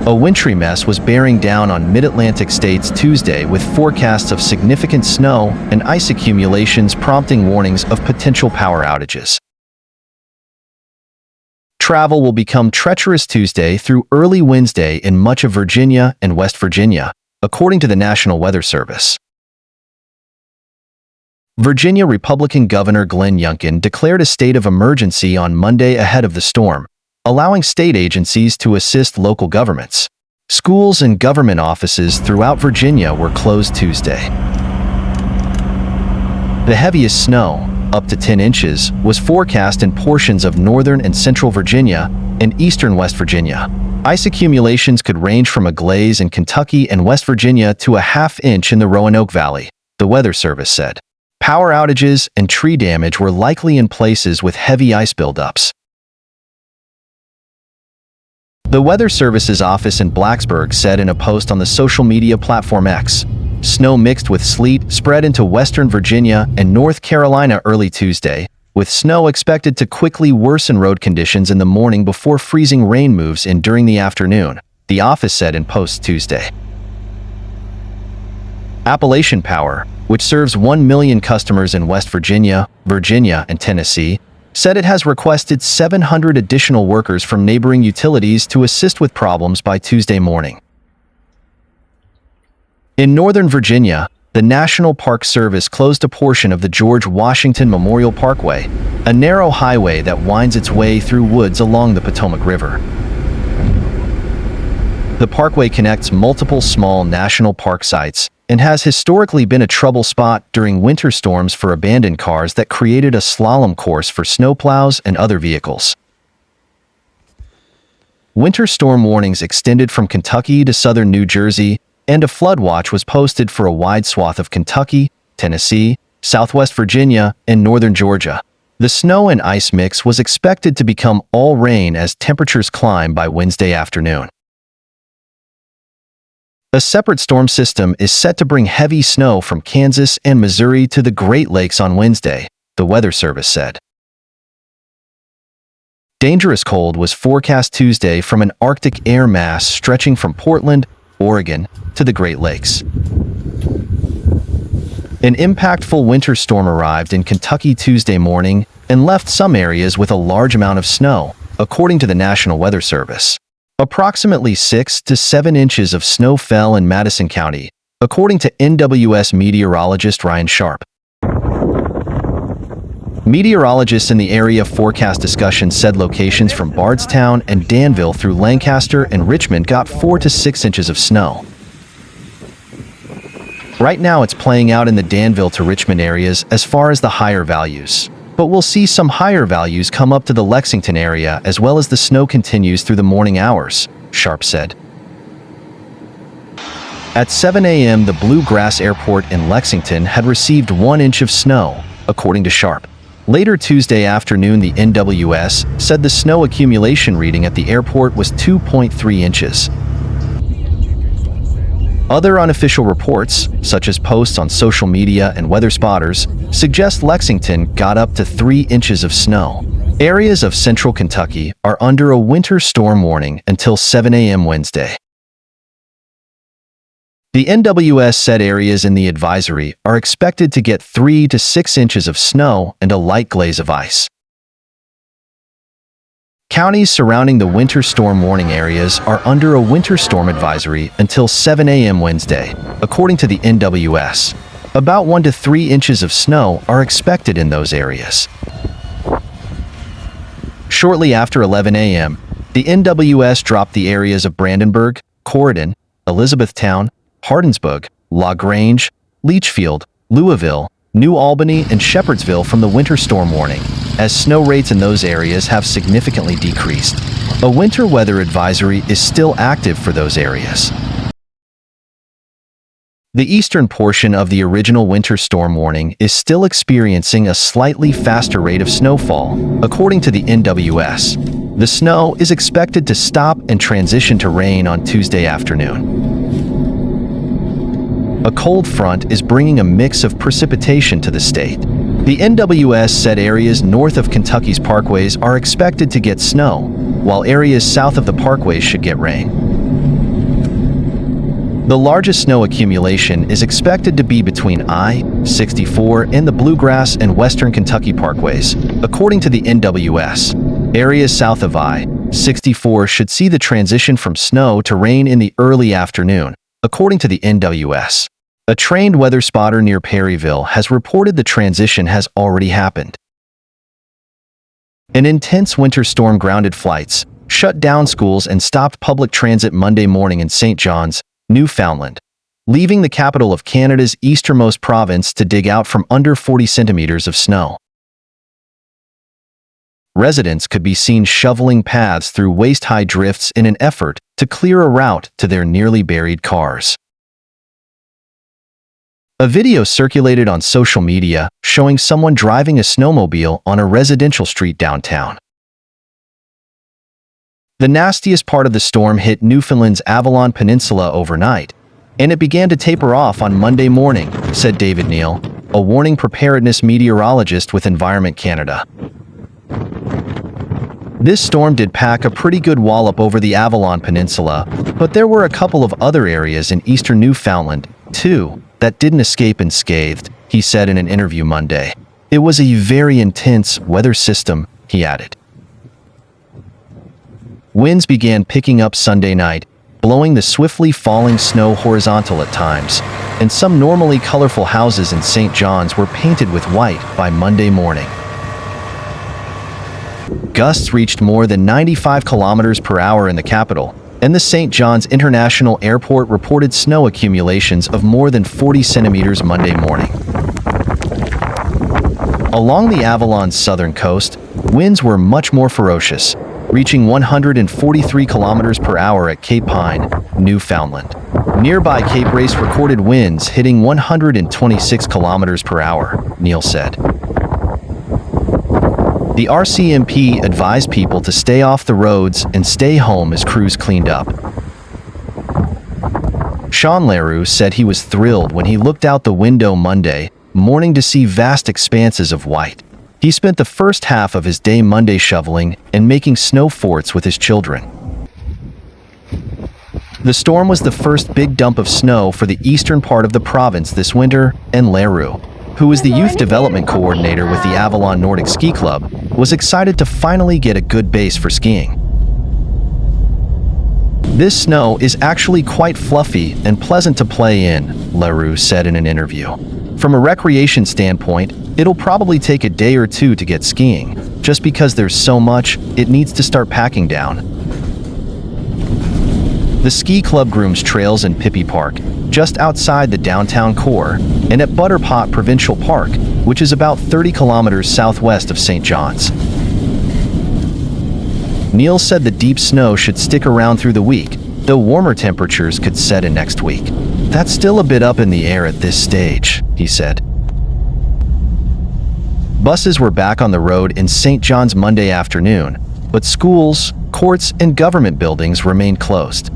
A wintry mess was bearing down on mid-Atlantic states Tuesday, with forecasts of significant snow and ice accumulations prompting warnings of potential power outages. Travel will become treacherous Tuesday through early Wednesday in much of Virginia and West Virginia, according to the National Weather Service. Virginia Republican Governor Glenn Youngkin declared a state of emergency on Monday ahead of the storm, allowing state agencies to assist local governments. Schools and government offices throughout Virginia were closed Tuesday. The heaviest snow, up to 10 inches, was forecast in portions of northern and central Virginia and eastern West Virginia. Ice accumulations could range from a glaze in Kentucky and West Virginia to a half-inch in the Roanoke Valley, the Weather Service said. Power outages and tree damage were likely in places with heavy ice buildups. The Weather Service's office in Blacksburg said in a post on the social media platform X, snow mixed with sleet spread into western Virginia and North Carolina early Tuesday, with snow expected to quickly worsen road conditions in the morning before freezing rain moves in during the afternoon, the office said in post Tuesday. Appalachian Power, which serves 1 million customers in West Virginia, and Tennessee, said it has requested 700 additional workers from neighboring utilities to assist with problems by Tuesday morning. In Northern Virginia, the National Park Service closed a portion of the George Washington Memorial Parkway, a narrow highway that winds its way through woods along the Potomac River. The parkway connects multiple small national park sites and has historically been a trouble spot during winter storms for abandoned cars that created a slalom course for snowplows and other vehicles. Winter storm warnings extended from Kentucky to southern New Jersey, and a flood watch was posted for a wide swath of Kentucky, Tennessee, southwest Virginia, and northern Georgia. The snow and ice mix was expected to become all rain as temperatures climb by Wednesday afternoon. A separate storm system is set to bring heavy snow from Kansas and Missouri to the Great Lakes on Wednesday, the Weather Service said. Dangerous cold was forecast Tuesday from an Arctic air mass stretching from Portland, Oregon, to the Great Lakes. An impactful winter storm arrived in Kentucky Tuesday morning and left some areas with a large amount of snow, according to the National Weather Service. Approximately 6 to 7 inches of snow fell in Madison County, according to NWS meteorologist Ryan Sharp. Meteorologists in the area forecast discussion said locations from Bardstown and Danville through Lancaster and Richmond got 4 to 6 inches of snow. Right now it's playing out in the Danville to Richmond areas as far as the higher values. But we'll see some higher values come up to the Lexington area as well as the snow continues through the morning hours, Sharp said. At 7 a.m., the Bluegrass Airport in Lexington had received 1 inch of snow, according to Sharp. Later Tuesday afternoon, the NWS said the snow accumulation reading at the airport was 2.3 inches. Other unofficial reports, such as posts on social media and weather spotters, suggest Lexington got up to 3 inches of snow. Areas of central Kentucky are under a winter storm warning until 7 a.m. Wednesday. The NWS said areas in the advisory are expected to get 3 to 6 inches of snow and a light glaze of ice. Counties surrounding the winter storm warning areas are under a winter storm advisory until 7 a.m. Wednesday, according to the NWS. About 1 to 3 inches of snow are expected in those areas. Shortly after 11 a.m., the NWS dropped the areas of Brandenburg, Corydon, Elizabethtown, Hardinsburg, LaGrange, Leachfield, Louisville, New Albany, and Shepherdsville from the winter storm warning, as snow rates in those areas have significantly decreased. A winter weather advisory is still active for those areas. The eastern portion of the original winter storm warning is still experiencing a slightly faster rate of snowfall, according to the NWS. The snow is expected to stop and transition to rain on Tuesday afternoon. A cold front is bringing a mix of precipitation to the state. The NWS said areas north of Kentucky's parkways are expected to get snow, while areas south of the parkways should get rain. The largest snow accumulation is expected to be between I-64 and the Bluegrass and Western Kentucky parkways, according to the NWS. Areas south of I-64 should see the transition from snow to rain in the early afternoon, according to the NWS. A trained weather spotter near Perryville has reported the transition has already happened. An intense winter storm grounded flights, shut down schools and stopped public transit Monday morning in St. John's, Newfoundland, leaving the capital of Canada's easternmost province to dig out from under 40 centimeters of snow. Residents could be seen shoveling paths through waist-high drifts in an effort to clear a route to their nearly buried cars. A video circulated on social media showing someone driving a snowmobile on a residential street downtown. The nastiest part of the storm hit Newfoundland's Avalon Peninsula overnight, and it began to taper off on Monday morning, said David Neal, a warning preparedness meteorologist with Environment Canada. This storm did pack a pretty good wallop over the Avalon Peninsula, but there were a couple of other areas in eastern Newfoundland, too, that didn't escape unscathed, he said in an interview Monday. It was a very intense weather system, he added. Winds began picking up Sunday night, blowing the swiftly falling snow horizontal at times, and some normally colorful houses in St. John's were painted with white by Monday morning. Gusts reached more than 95 kilometers per hour in the capital, and the St. John's International Airport reported snow accumulations of more than 40 centimeters Monday morning. Along the Avalon's southern coast, winds were much more ferocious, reaching 143 kilometers per hour at Cape Pine, Newfoundland. Nearby Cape Race recorded winds hitting 126 kilometers per hour, Neal said. The RCMP advised people to stay off the roads and stay home as crews cleaned up. Sean Leroux said he was thrilled when he looked out the window Monday morning to see vast expanses of white. He spent the first half of his day Monday shoveling and making snow forts with his children. The storm was the first big dump of snow for the eastern part of the province this winter, and Leroux, who is the youth development coordinator with the Avalon Nordic Ski Club, was excited to finally get a good base for skiing. This snow is actually quite fluffy and pleasant to play in, Leroux said in an interview. From a recreation standpoint, it'll probably take a day or two to get skiing. Just because there's so much, it needs to start packing down. The ski club grooms trails in Pippi Park, just outside the downtown core, and at Butterpot Provincial Park, which is about 30 kilometers southwest of St. John's. Neal said the deep snow should stick around through the week, though warmer temperatures could set in next week. That's still a bit up in the air at this stage, he said. Buses were back on the road in St. John's Monday afternoon, but schools, courts, and government buildings remained closed.